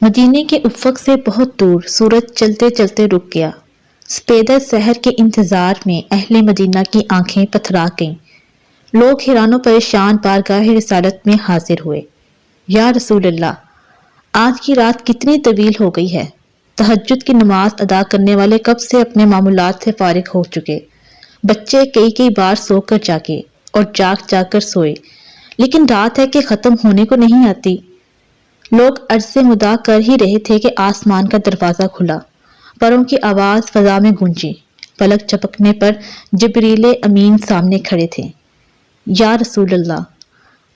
مدینے کے افق سے بہت دور سورج چلتے چلتے رک گیا۔ سپیدہ سحر کے انتظار میں اہل مدینہ کی آنکھیں پتھرا گئیں۔ لوگ حیران و پریشان بارگاہ رسالت میں حاضر ہوئے۔ یا رسول اللہ، آج کی رات کتنی طویل ہو گئی ہے۔ تہجد کی نماز ادا کرنے والے کب سے اپنے معمولات سے فارغ ہو چکے۔ بچے کئی بار سو کر جاگے اور جاگ کر سوئے، لیکن رات ہے کہ ختم ہونے کو نہیں آتی۔ لوگ عرض مدعا کر ہی رہے تھے کہ آسمان کا دروازہ کھلا، پروں کی آواز فضا میں گونجی۔ پلک جھپکنے پر جبریل امین سامنے کھڑے تھے۔ یا رسول اللہ،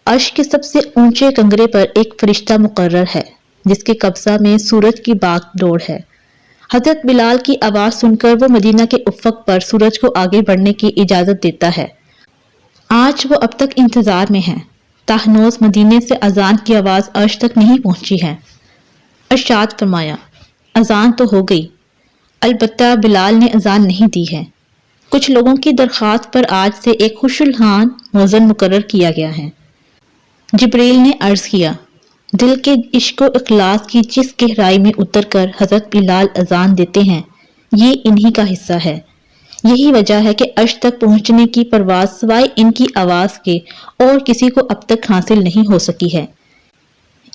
عرش کے سب سے اونچے کنگرے پر ایک فرشتہ مقرر ہے جس کے قبضہ میں سورج کی باغ ڈور ہے۔ حضرت بلال کی آواز سن کر وہ مدینہ کے افق پر سورج کو آگے بڑھنے کی اجازت دیتا ہے۔ آج وہ اب تک انتظار میں ہیں، تاہنوز مدینے سے اذان کی آواز عرش تک نہیں پہنچی ہے۔ ارشاد فرمایا، اذان تو ہو گئی، البتہ بلال نے اذان نہیں دی ہے۔ کچھ لوگوں کی درخواست پر آج سے ایک خوش الحان مؤذن مقرر کیا گیا ہے۔ جبریل نے عرض کیا، دل کے عشق و اخلاص کی جس گہرائی میں اتر کر حضرت بلال اذان دیتے ہیں، یہ انہی کا حصہ ہے۔ یہی وجہ ہے کہ عرش تک پہنچنے کی پرواز سوائے ان کی آواز کے اور کسی کو اب تک حاصل نہیں ہو سکی ہے۔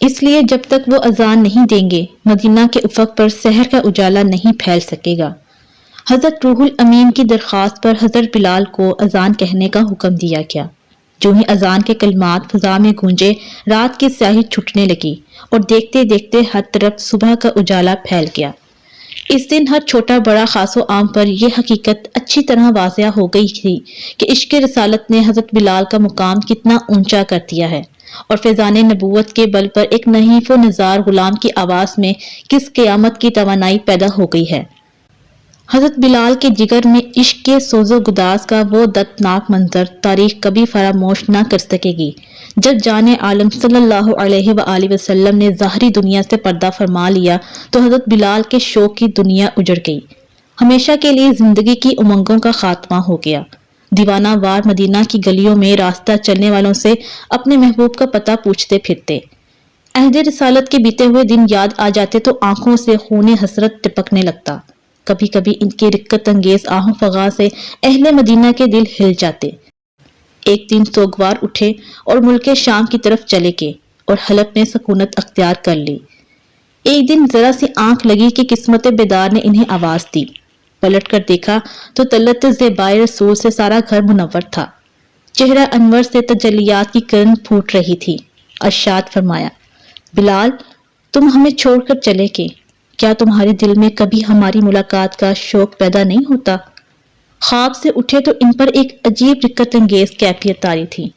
اس لیے جب تک وہ اذان نہیں دیں گے، مدینہ کے افق پر سحر کا اجالا نہیں پھیل سکے گا۔ حضرت روح الامین کی درخواست پر حضرت بلال کو اذان کہنے کا حکم دیا گیا۔ جو ہی اذان کے کلمات فضا میں گونجے، رات کی سیاہی چھٹنے لگی اور دیکھتے دیکھتے ہر طرف صبح کا اجالا پھیل گیا۔ اس دن ہر چھوٹا بڑا خاص و عام پر یہ حقیقت اچھی طرح واضح ہو گئی تھی کہ عشق رسالت نے حضرت بلال کا مقام کتنا اونچا کر دیا ہے اور فیضان نبوت کے بل پر ایک نحیف و نزار غلام کی آواز میں کس قیامت کی توانائی پیدا ہو گئی ہے۔ حضرت بلال کے جگر میں عشق کے سوز و گداز کا وہ دردناک منظر تاریخ کبھی فراموش نہ کر سکے گی۔ جب جان عالم صلی اللہ علیہ وآلہ وسلم نے ظاہری دنیا سے پردہ فرما لیا تو حضرت بلال کے شوق کی دنیا اجڑ گئی۔ ہمیشہ کے لیے زندگی کی امنگوں کا خاتمہ ہو گیا۔ دیوانہ وار مدینہ کی گلیوں میں راستہ چلنے والوں سے اپنے محبوب کا پتہ پوچھتے پھرتے۔ عہد رسالت کے بیتے ہوئے دن یاد آ جاتے تو آنکھوں سے خون حسرت ٹپکنے لگتا۔ کبھی کبھی ان کی رقت انگیز آہو فغاں سے اہل مدینہ کے دل ہل جاتے۔ ایک دن سوگوار اٹھے اور ملک شام کی طرف چلے گئے اور حلب میں سکونت اختیار کر لی۔ ایک دن ذرا سی آنکھ لگی کہ قسمت بیدار نے انہیں آواز دی۔ پلٹ کر دیکھا تو طلعت زیبائے رسول سے سارا گھر منور تھا۔ چہرہ انور سے تجلیات کی کرن پھوٹ رہی تھی۔ ارشاد فرمایا، بلال، تم ہمیں چھوڑ کر چلے گئے، کیا تمہارے دل میں کبھی ہماری ملاقات کا شوق پیدا نہیں ہوتا؟ خواب سے اٹھے تو ان پر ایک عجیب رقت انگیز کیفیت طاری تھی۔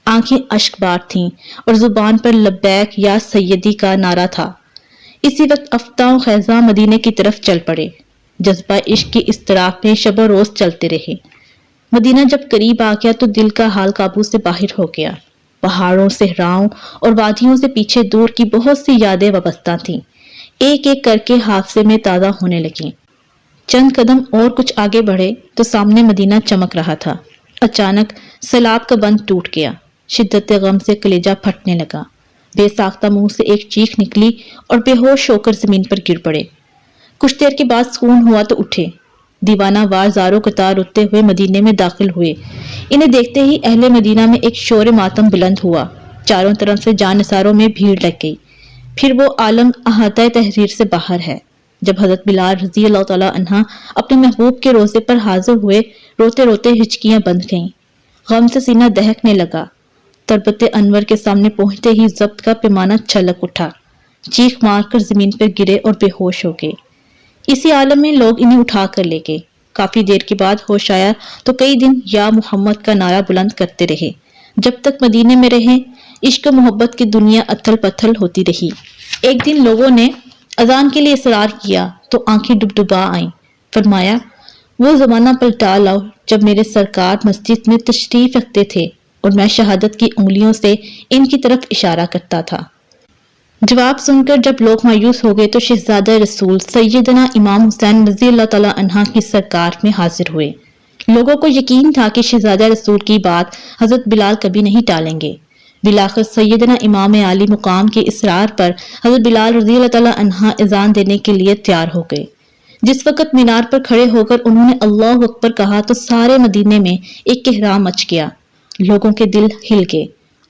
آنکھیں اشک بار تھیں اور زبان پر لبیک یا سیدی کا نعرہ تھا۔ اسی وقت افتاں و خیزاں مدینے کی طرف چل پڑے۔ جذبہ عشق کی اضطراب میں شب و روز چلتے رہے۔ مدینہ جب قریب آ گیا تو دل کا حال قابو سے باہر ہو گیا۔ پہاڑوں، صحراؤں اور وادیوں سے پیچھے دور کی بہت سی یادیں وابستہ تھیں، ایک ایک کر کے حافظے میں تازہ ہونے لگیں۔ چند قدم اور کچھ آگے بڑھے تو سامنے مدینہ چمک رہا تھا۔ اچانک سیلاب کا بند ٹوٹ گیا۔ شدت غم سے کلیجہ پھٹنے لگا۔ بے ساختہ منہ سے ایک چیخ نکلی اور بے ہوش ہو کر زمین پر گر پڑے۔ کچھ دیر کے بعد سکون ہوا تو اٹھے۔ دیوانہ وار زاروں قطار اٹھتے ہوئے مدینے میں داخل ہوئے۔ انہیں دیکھتے ہی اہل مدینہ میں ایک شور ماتم بلند ہوا۔ چاروں طرف سے جانثاروں میں بھیڑ لگ گئی۔ پھر وہ عالم احاطہ تحریر سے باہر ہے۔ جب حضرت بلال رضی اللہ تعالی عنہ اپنے محبوب کے روضے پر حاضر ہوئے، روتے روتے ہچکیاں بند گئیں۔ غم سے سینہ دہکنے لگا۔ تربت انور کے سامنے پہنچتے ہی ضبط کا پیمانہ چھلک اٹھا۔ چیخ مار کر زمین پر گرے اور بے ہوش ہو گئے۔ اسی عالم میں لوگ انہیں اٹھا کر لے گئے۔ کافی دیر کے بعد ہوش آیا تو کئی دن یا محمد کا نعرہ بلند کرتے رہے۔ جب تک مدینے میں رہے، عشق و محبت کی دنیا اتھل پتھل ہوتی رہی۔ ایک دن لوگوں نے اذان کے لیے اصرار کیا تو آنکھیں ڈبڈبا آئیں۔ فرمایا، وہ زمانہ پلٹا لاؤ جب میرے سرکار مسجد میں تشریف رکھتے تھے اور میں شہادت کی انگلیوں سے ان کی طرف اشارہ کرتا تھا۔ جواب سن کر جب لوگ مایوس ہو گئے تو شہزادہ رسول سیدنا امام حسین رضی اللہ تعالی عنہ کی سرکار میں حاضر ہوئے۔ لوگوں کو یقین تھا کہ شہزادہ رسول کی بات حضرت بلال کبھی نہیں ٹالیں گے۔ بالآخر سیدنا امام عالی مقام کے اصرار پر حضرت بلال رضی اللہ تعالیٰ عنہ اذان دینے کے لیے تیار ہو گئے۔ جس وقت مینار پر کھڑے ہو کر انہوں نے اللہ اکبر کہا تو سارے مدینے میں ایک کہرام مچ گیا، لوگوں کے دل ہل گئے،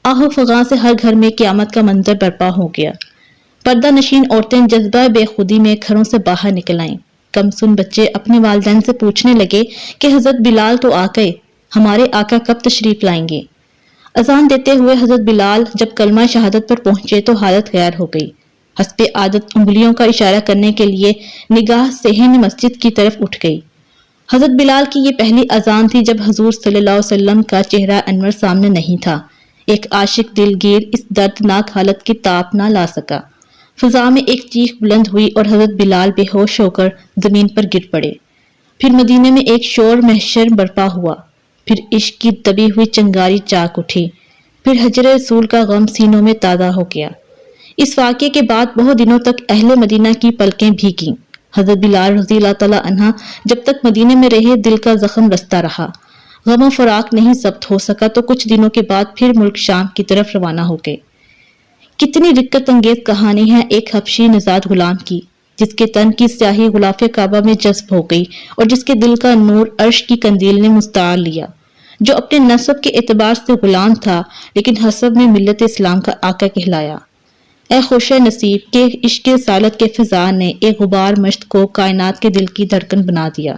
آہو فغاں سے ہر گھر میں قیامت کا منظر برپا ہو گیا۔ پردہ نشین عورتیں جذبہ بے خودی میں گھروں سے باہر نکل آئیں۔ کم سن بچے اپنے والدین سے پوچھنے لگے کہ حضرت بلال تو آ گئے، ہمارے آقا کب تشریف لائیں گے؟ اذان دیتے ہوئے حضرت بلال جب کلمہ شہادت پر پہنچے تو حالت غیر ہو گئی۔ حسب عادت انگلیوں کا اشارہ کرنے کے لیے نگاہ صحن مسجد کی طرف اٹھ گئی۔ حضرت بلال کی یہ پہلی اذان تھی جب حضور صلی اللہ علیہ وسلم کا چہرہ انور سامنے نہیں تھا۔ ایک عاشق دلگیر اس دردناک حالت کی تاب نہ لا سکا۔ فضا میں ایک چیخ بلند ہوئی اور حضرت بلال بے ہوش ہو کر زمین پر گر پڑے۔ پھر مدینے میں ایک شور محشر برپا ہوا، پھر عشق کی دبی ہوئی چنگاری چاک اٹھی، پھر ہجر رسول کا غم سینوں میں تازہ ہو گیا۔ اس واقعے کے بعد بہت دنوں تک اہل مدینہ کی پلکیں بھیگیں۔ حضرت بلال رضی اللہ تعالیٰ عنہ جب تک مدینے میں رہے دل کا زخم رستا رہا۔ غم و فراق نہیں ضبط ہو سکا تو کچھ دنوں کے بعد پھر ملک شام کی طرف روانہ ہو گئے۔ کتنی رقت انگیز کہانی ہے ایک حبشی نژاد غلام کی، جس کے تن کی سیاہی غلاف کعبہ میں جذب ہو گئی اور جس کے دل کا نور عرش کی قندیل نے مستعار لیا، جو اپنے نسب کے اعتبار سے غلام تھا لیکن حسب میں ملت اسلام کا آقا کہلایا۔ اے خوش نصیب کہ عشق رسالت کے فضا نے ایک غبار مشت کو کائنات کے دل کی دھڑکن بنا دیا۔